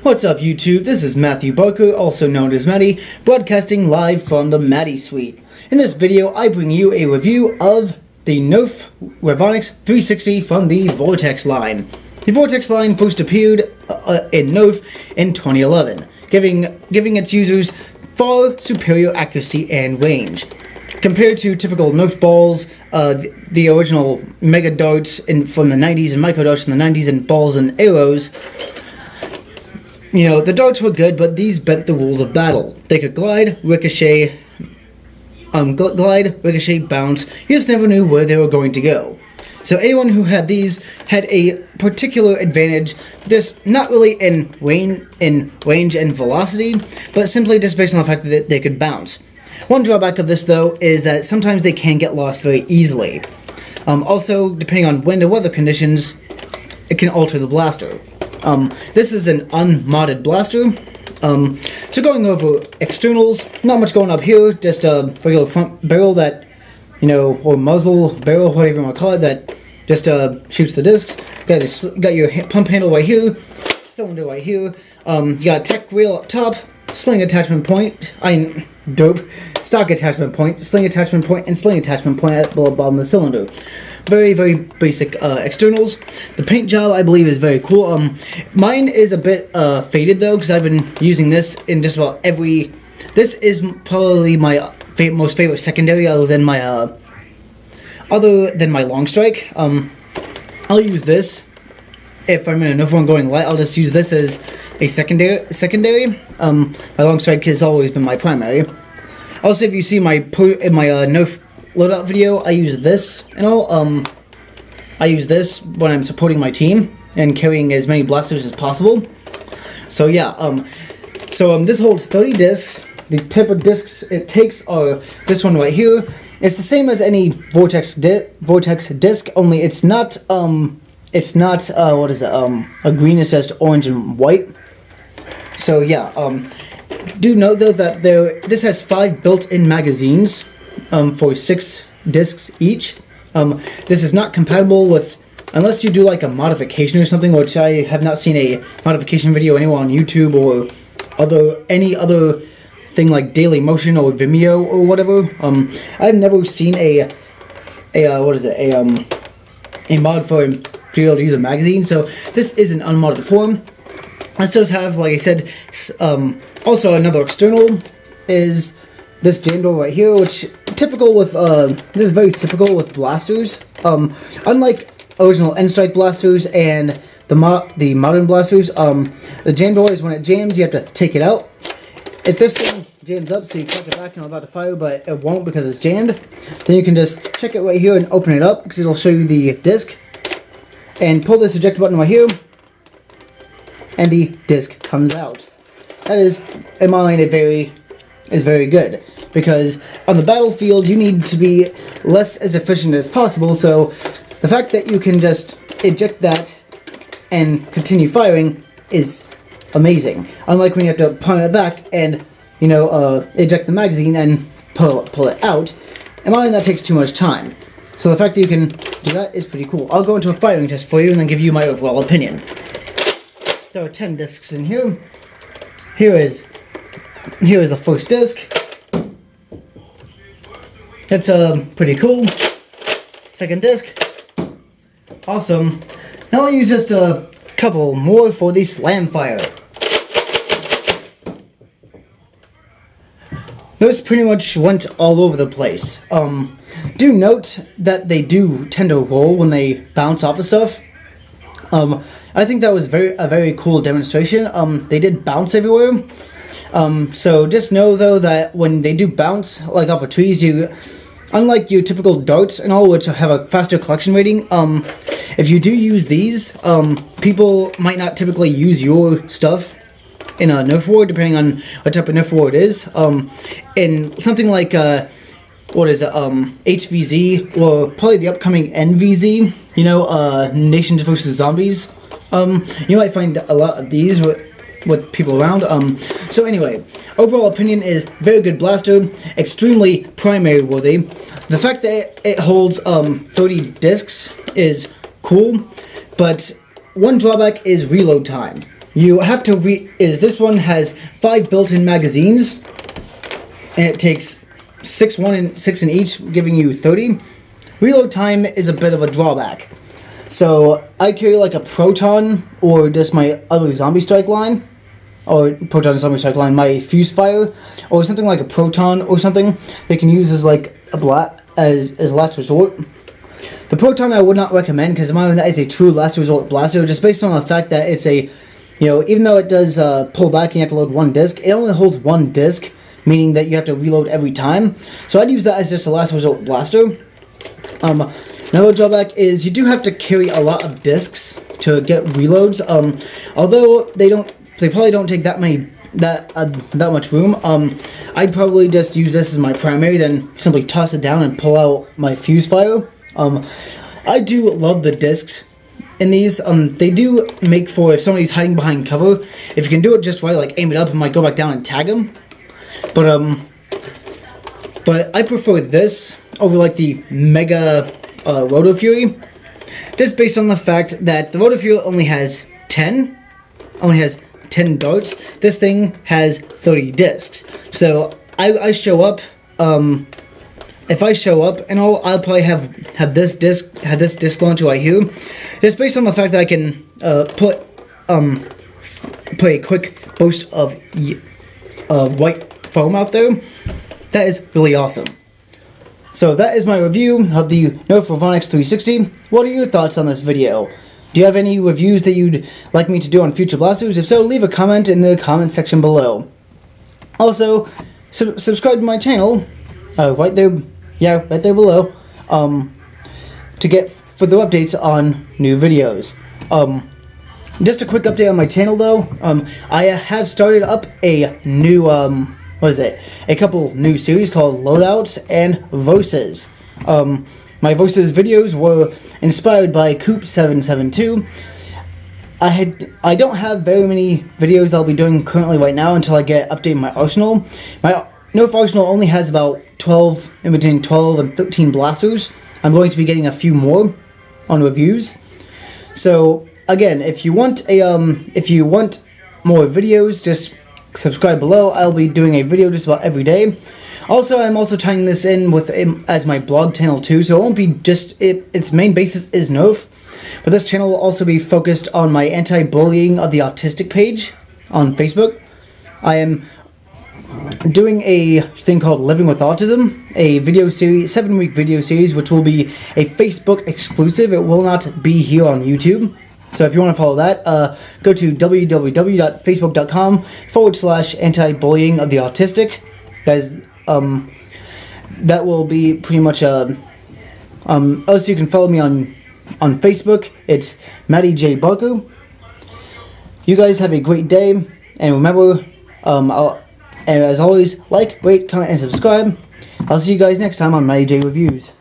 What's up YouTube, this is Matthew Barker, also known as Matty, broadcasting live from the Matty Suite. In this video I bring you a review of the Nerf Revonix 360 from the Vortex line. The Vortex line first appeared in Nerf in 2011, giving its users far superior accuracy and range. Compared to typical Nerf balls, the original Mega Darts from the 90s and Micro Darts from the 90s and balls and arrows, you know, the darts were good, but these bent the rules of battle. They could glide, ricochet, bounce. You just never knew where they were going to go. So anyone who had these had a particular advantage, just not really in range and velocity, but simply just based on the fact that they could bounce. One drawback of this, though, is that sometimes they can get lost very easily. Also, depending on wind or weather conditions, it can alter the blaster. This is an unmodded blaster. So going over externals, not much going up here, just a regular front barrel that, you know, or muzzle, barrel, whatever you want to call it, that just shoots the discs. Got your pump handle right here, cylinder right here. You got a tech rail up top, sling attachment point, stock attachment point, sling attachment point, and sling attachment point at the bottom of the cylinder. Very, very basic externals. The paint job, I believe, is very cool. Mine is a bit faded, though, because I've been using this in just about every... This is probably my most favorite secondary, other than my long strike. I'll use this. If I'm in a Nerf one going light, I'll just use this as a secondary. My long strike has always been my primary. Also, if you see my Nerf loadout video, I use this and all. I use this when I'm supporting my team and carrying as many blasters as possible. So yeah, this holds 30 discs. The type of discs it takes are this one right here. It's the same as any Vortex disc, only it's not what is it? A green, it's just orange and white. So yeah, do note though that this has 5 built-in magazines for 6 discs each. This is not compatible with, unless you do like a modification or something, which I have not seen a modification video anywhere on YouTube or any other thing like Daily Motion or Vimeo or whatever. I've never seen a mod for to be able to use a magazine, so this is an unmodded form. This does have, like I said, also another external is this jam door right here, which this is very typical with blasters. Unlike original N-Strike blasters and the modern blasters, the jam door is when it jams, you have to take it out. If this thing jams up, so you crack it back and I'm about to fire, but it won't because it's jammed, then you can just check it right here and open it up, because it'll show you the disc, and pull this eject button right here, and the disc comes out. That is, in my mind, is very good, because on the battlefield you need to be as efficient as possible, so the fact that you can just eject that and continue firing is amazing. Unlike when you have to prime it back and, you know, eject the magazine and pull it out. In my mind, that takes too much time. So the fact that you can do that is pretty cool. I'll go into a firing test for you and then give you my overall opinion. There are 10 discs in here. Here is the first disc. It's pretty cool. Second disc. Awesome. Now I'll use just a couple more for the slam fire. Those pretty much went all over the place. Do note that they do tend to roll when they bounce off of stuff. I think that was a very cool demonstration. They did bounce everywhere. So just know though that when they do bounce, like off of trees, unlike your typical darts and all, which have a faster collection rating, if you do use these, people might not typically use your stuff in a Nerf war, depending on what type of Nerf war it is. In something like, HVZ, or probably the upcoming NVZ, you know, Nations vs. Zombies, you might find a lot of these with people around. So anyway, overall opinion is very good blaster, extremely primary worthy. The fact that it holds 30 discs is cool, but one drawback is reload time. you have to this one has 5 built-in magazines, and it takes 6 in each, giving you 30. Reload time is a bit of a drawback. So I carry like a proton, or just my other zombie strike line, or proton zombie strike line, my fuse fire, or something like a proton or something they can use as like as last resort. The proton I would not recommend, because in my mind that is a true last resort blaster, just based on the fact that it's a, even though it does pull back and you have to load 1 disc, it only holds 1 disc, meaning that you have to reload every time. So I'd use that as just a last resort blaster. Another drawback is you do have to carry a lot of discs to get reloads. Although they probably don't take that much room. I'd probably just use this as my primary, then simply toss it down and pull out my fuse fire. I do love the discs in these. They do make for, if somebody's hiding behind cover, if you can do it just right, like aim it up and might go back down and tag them. But I prefer this over like the Mega Roto Fury, just based on the fact that the Roto Fury only has 10 darts. This thing has 30 discs. So I show up. If I show up and I'll probably have this disc launcher right here, just based on the fact that I can put a quick burst of white foam out there. That is really awesome. So that is my review of the Nerf Revonix 360. What are your thoughts on this video? Do you have any reviews that you'd like me to do on future blasters? If so, leave a comment in the comment section below. Also, subscribe to my channel, right there below, to get further updates on new videos. Just a quick update on my channel though. I have started up a new, a couple new series called Loadouts and Versus. My Versus videos were inspired by Coop772. I don't have very many videos I'll be doing currently right now until I get updated my arsenal. My Nerf arsenal only has about in between 12 and 13 blasters. I'm going to be getting a few more on reviews. So again, if you want more videos, just subscribe below. I'll be doing a video just about every day. Also, I'm also tying this in with as my blog channel too, so it won't be just its main basis is Nerf, but this channel will also be focused on my anti-bullying of the autistic page on Facebook. I am doing a thing called Living with Autism, a video series, 7-week video series, which will be a Facebook exclusive. It will not be here on YouTube. So if you want to follow that, go to www.facebook.com/anti-bullying of the autistic. That will be pretty much also you can follow me on Facebook. It's Matty J. Barker. You guys have a great day, and remember, and as always, like, rate, comment, and subscribe. I'll see you guys next time on Matty J Reviews.